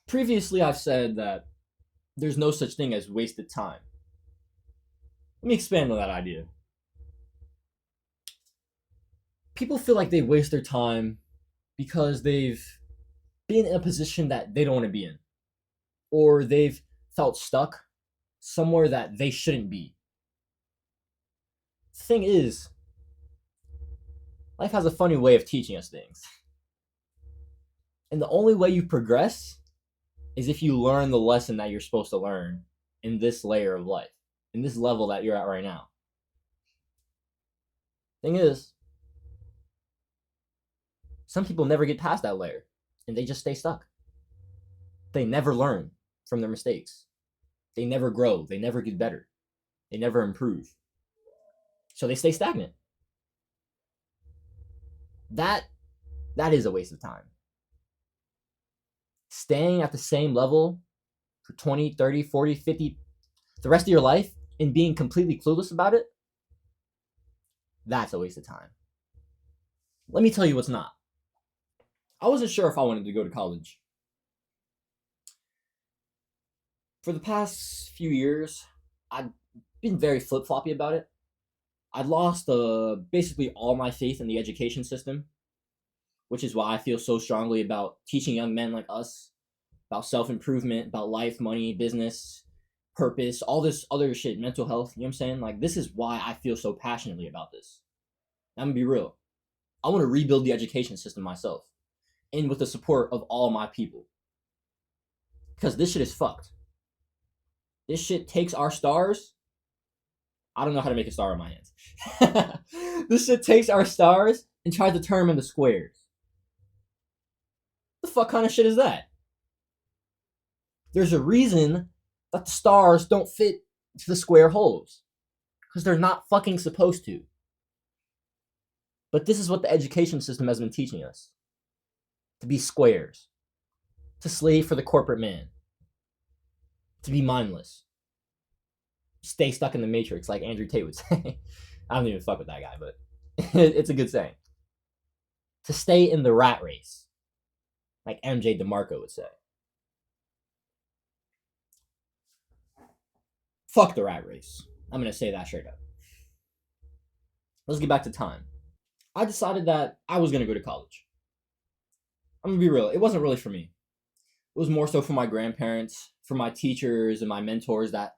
Previously, I've said that there's no such thing as wasted time. Let me expand on that idea. People feel like they waste their time because they've been in a position that they don't want to be in, or they've felt stuck somewhere that they shouldn't be. The thing is, life has a funny way of teaching us things. And the only way you progress is if you learn the lesson that you're supposed to learn in this layer of life, in this level that you're at right now. Thing is, some people never get past that layer and they just stay stuck. They never learn from their mistakes. They never grow. They never get better. They never improve. So they stay stagnant. That is a waste of time. Staying at the same level for 20, 30, 40, 50, the rest of your life and being completely clueless about it, that's a waste of time. Let me tell you what's not. I wasn't sure if I wanted to go to college. For the past few years, I've been very flip-floppy about it. I'd lost basically all my faith in the education system, which is why I feel so strongly about teaching young men like us about self-improvement, about life, money, business, purpose, all this other shit, mental health. You know what I'm saying? Like, this is why I feel so passionately about this. I'm gonna be real. I want to rebuild the education system myself, and with the support of all my people. Because this shit is fucked. This shit takes our stars. I don't know how to make a star in my hands. This shit takes our stars and tries to turn them into squares. The fuck kind of shit is that? There's a reason that the stars don't fit to the square holes. Because they're not fucking supposed to. But this is what the education system has been teaching us. To be squares. To slave for the corporate man. To be mindless. Stay stuck in the matrix, like Andrew Tate would say. I don't even fuck with that guy, but it's a good saying. To stay in the rat race, like MJ DeMarco would say. Fuck the rat race. I'm going to say that straight up. Let's get back to time. I decided that I was going to go to college. I'm going to be real. It wasn't really for me. It was more so for my grandparents, for my teachers and my mentors that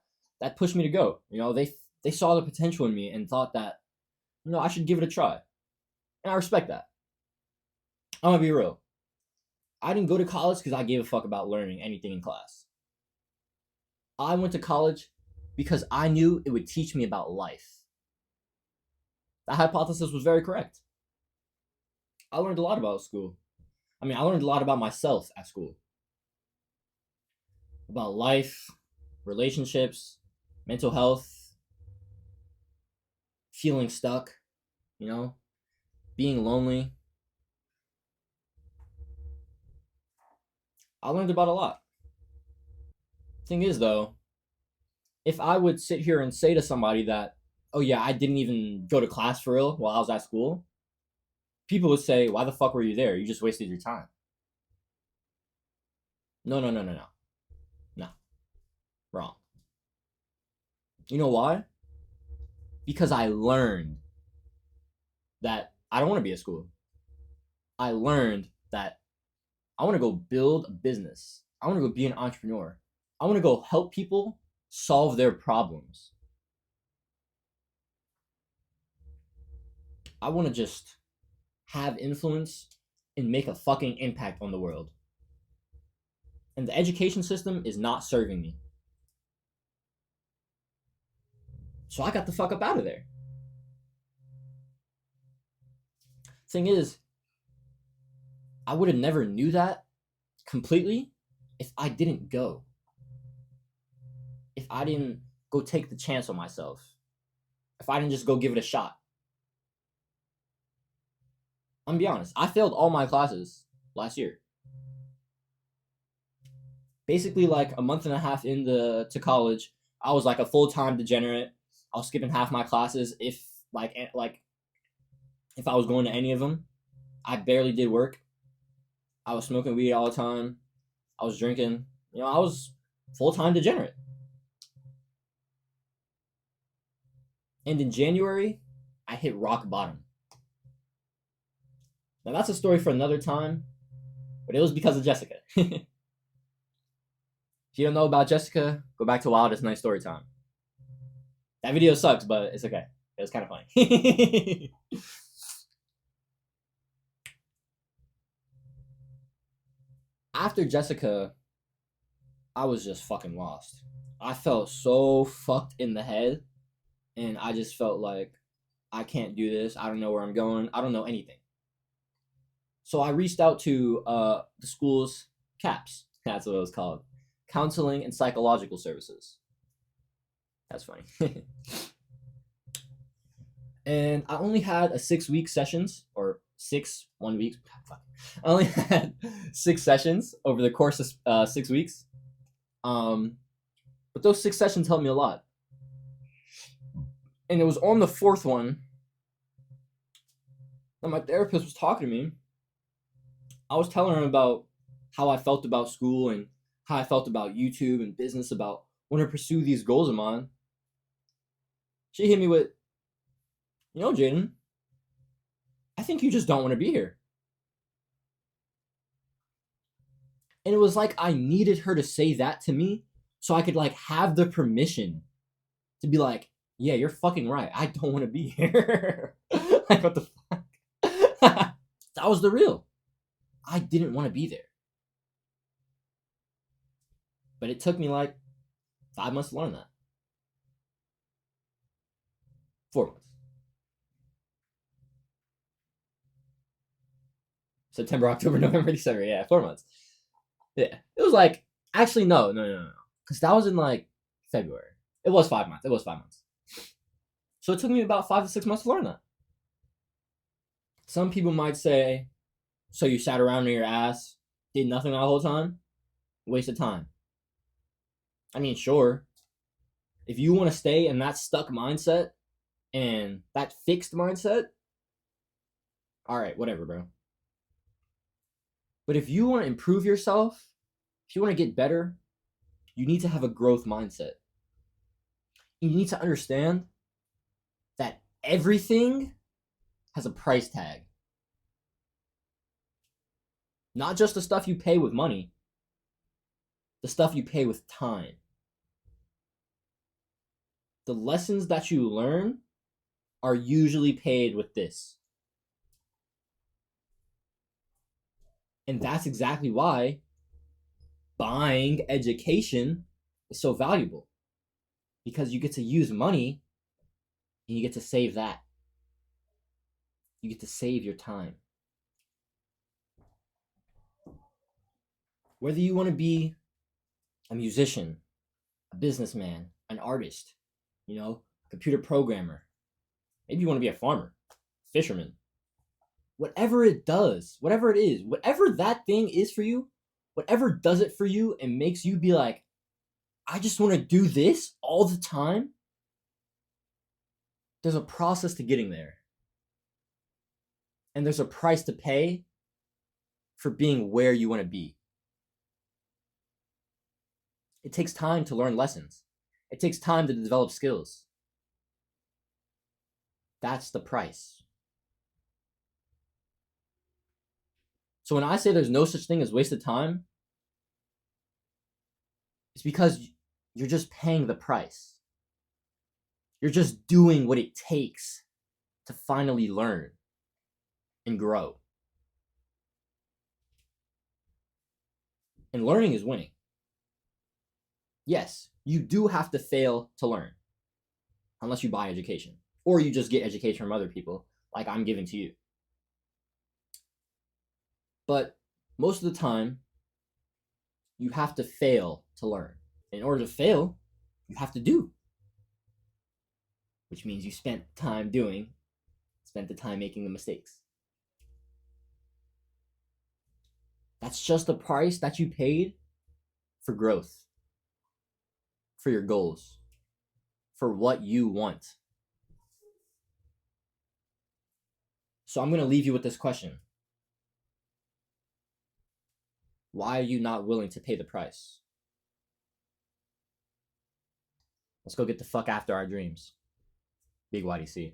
pushed me to go. You know, they saw the potential in me and thought that, you know, I should give it a try. And I respect that. I'm going to be real. I didn't go to college because I gave a fuck about learning anything in class. I went to college because I knew it would teach me about life. That hypothesis was very correct. I learned a lot about school. I learned a lot about myself at school. About life, relationships, mental health, feeling stuck, you know, being lonely. I learned about a lot. Thing is, though, if I would sit here and say to somebody that, oh yeah, I didn't even go to class for real while I was at school, people would say, why the fuck were you there? You just wasted your time. No. No. Wrong. You know why? Because I learned that I don't want to be at school. I learned that I want to go build a business. I want to go be an entrepreneur. I want to go help people solve their problems. I want to just have influence and make a fucking impact on the world. And the education system is not serving me. So I got the fuck up out of there. Thing is, I would have never knew that completely if I didn't go. If I didn't go take the chance on myself. If I didn't just go give it a shot. I'm gonna be honest, I failed all my classes last year. Basically, like a month and a half into college, I was like a full-time degenerate. I was skipping half my classes if if I was going to any of them. I barely did work. I was smoking weed all the time. I was drinking. I was full-time degenerate. And in January, I hit rock bottom. Now that's a story for another time, but it was because of Jessica. If you don't know about Jessica, go back to Wildest Night Story Time. That video sucks, but it's okay. It was kind of funny. After Jessica, I was just fucking lost. I felt so fucked in the head, and I just felt like I can't do this. I don't know where I'm going. I don't know anything. So I reached out to the school's CAPS. That's what it was called. Counseling and Psychological Services. That's funny. And I only had a 6-week sessions, or 1 week. I only had 6 sessions over the course of 6 weeks. But those 6 sessions helped me a lot. And it was on the 4th one that my therapist was talking to me. I was telling her about how I felt about school and how I felt about YouTube and business, about wanting to pursue these goals of mine. She hit me with, Jaden, I think you just don't want to be here. And it was like I needed her to say that to me so I could have the permission to be like, yeah, you're fucking right. I don't want to be here. What the fuck? That was the real. I didn't want to be there. But it took me 5 months to learn that. 4 months. September, October, November, December. Yeah, 4 months. Yeah. It was actually, no. Because that was in February. It was 5 months. So it took me about 5 to 6 months to learn that. Some people might say, so you sat around on your ass, did nothing that whole time? Waste of time. I mean, sure. If you want to stay in that stuck mindset and that fixed mindset, all right, whatever, bro. But if you want to improve yourself, if you want to get better, you need to have a growth mindset. You need to understand that everything has a price tag. Not just the stuff you pay with money, the stuff you pay with time. The lessons that you learn are usually paid with this. And that's exactly why buying education is so valuable. Because you get to use money and you get to save that. You get to save your time. Whether you want to be a musician, a businessman, an artist, computer programmer, maybe you want to be a farmer, fisherman, whatever it does, whatever it is, whatever that thing is for you, whatever does it for you and makes you be like, I just want to do this all the time, there's a process to getting there. And there's a price to pay for being where you want to be. It takes time to learn lessons. It takes time to develop skills. That's the price. So when I say there's no such thing as wasted time, it's because you're just paying the price. You're just doing what it takes to finally learn and grow. And learning is winning. Yes, you do have to fail to learn, unless you buy education, or you just get education from other people, like I'm giving to you. But most of the time, you have to fail to learn. In order to fail, you have to do, which means you spent the time making the mistakes. That's just the price that you paid for growth, for your goals, for what you want. So I'm going to leave you with this question. Why are you not willing to pay the price? Let's go get the fuck after our dreams. Big YDC.